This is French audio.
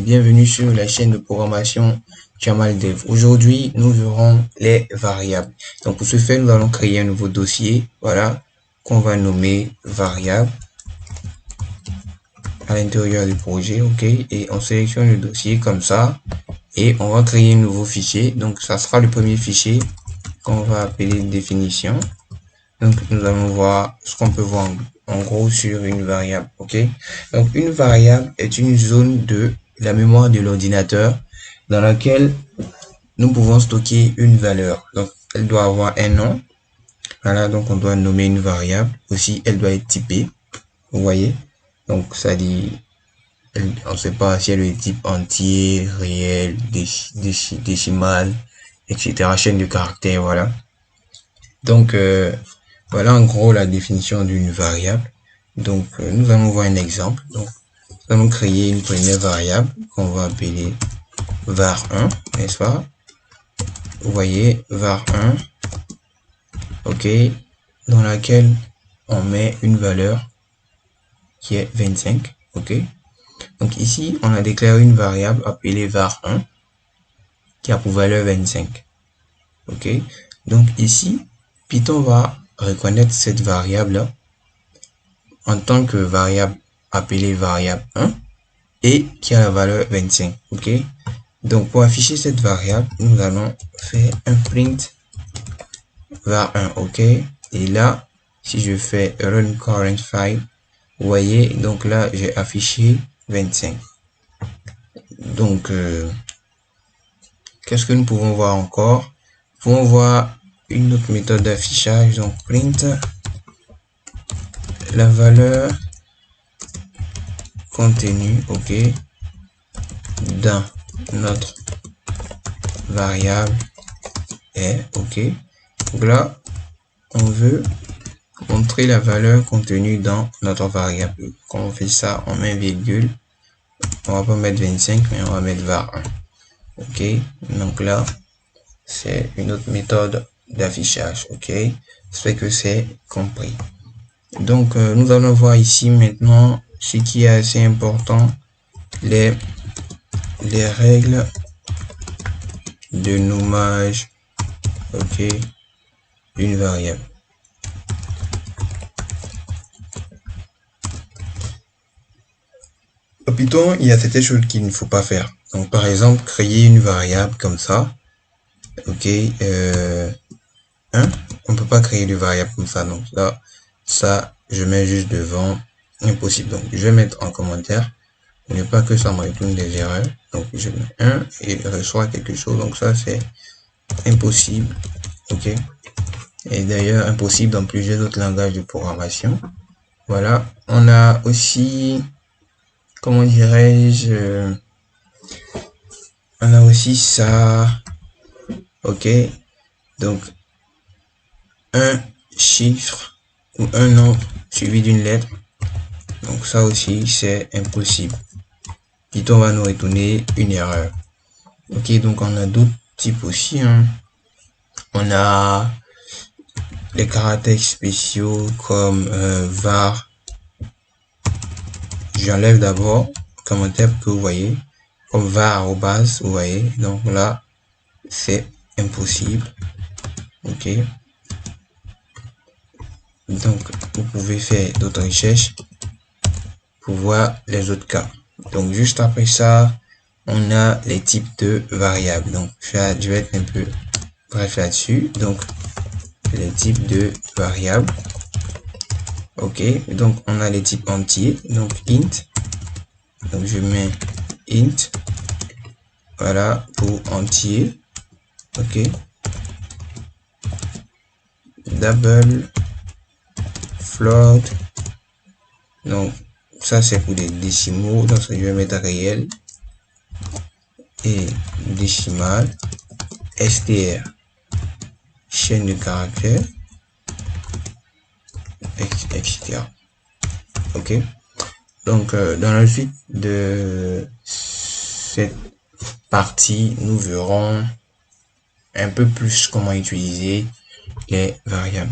bienvenue sur la chaîne de programmation Jamal Dev. Aujourd'hui, nous verrons les variables. Donc pour ce faire, nous allons créer un nouveau dossier, voilà, qu'on va nommer variable à l'intérieur du projet, ok, et on sélectionne le dossier comme ça et on va créer un nouveau fichier. Donc ça sera le premier fichier qu'on va appeler définition. Donc nous allons voir ce qu'on peut voir en gros sur une variable, ok. Donc une variable est une zone de la mémoire de l'ordinateur dans laquelle nous pouvons stocker une valeur. Donc elle doit avoir un nom, voilà, donc on doit nommer une variable. Aussi elle doit être typée, vous voyez, donc ça dit on ne sait pas si elle est de type entier, réel, décimal, etc., chaîne de caractères, voilà. Donc voilà en gros la définition d'une variable. Donc nous allons voir un exemple. Donc nous allons créer une première variable qu'on va appeler var1, n'est-ce pas? Vous voyez, var1, ok, dans laquelle on met une valeur qui est 25, ok. Donc ici on a déclaré une variable appelée var1 qui a pour valeur 25, ok. Donc ici Python va reconnaître cette variable là en tant que variable appelée variable 1 et qui a la valeur 25, ok. Donc pour afficher cette variable, nous allons faire un print var1, ok. Et là, si je fais run current file, vous voyez, donc là j'ai affiché 25. Donc qu'est-ce que nous pouvons voir encore? Nous pouvons voir une autre méthode d'affichage, donc print la valeur contenue, ok, dans notre variable est, ok. Donc là on veut montrer la valeur contenue dans notre variable. Quand on fait ça, on met virgule, on va pas mettre 25 mais on va mettre var1, ok. Donc là c'est une autre méthode d'affichage, ok. J'espère que c'est compris. Donc nous allons voir ici maintenant ce qui est assez important, les règles de nommage, ok, d'une variable. Au Python, il y a certaines choses qu'il ne faut pas faire. Donc par exemple, créer une variable comme ça, ok, on peut pas créer de variable comme ça. Donc là, ça je mets juste devant, impossible. Donc je vais mettre en commentaire pour ne pas que ça me retourne des erreurs. Donc je mets 1 et il reçoit quelque chose. Donc ça c'est impossible, ok. Et d'ailleurs impossible dans plusieurs autres langages de programmation. Voilà, on a aussi, comment dirais-je, on a aussi ça, ok. Donc un chiffre ou un nombre suivi d'une lettre, donc ça aussi c'est impossible. Python va nous retourner une erreur, ok. Donc on a d'autres types aussi, hein. On a les caractères spéciaux comme var. J'enlève d'abord commentaire que vous voyez comme var arrobas, vous voyez, donc là c'est impossible, ok. Donc vous pouvez faire d'autres recherches pour voir les autres cas. Donc juste après ça, on a les types de variables. Donc je vais être un peu bref là-dessus. Donc les types de variables, ok. Donc on a les types entiers, donc int, donc je mets int, voilà, pour entier, ok. Double, float, donc ça c'est pour des décimaux, donc je vais mettre réel et décimal, str, chaîne de caractères, etc. ok. Donc dans la suite de cette partie, nous verrons un peu plus comment utiliser les variables.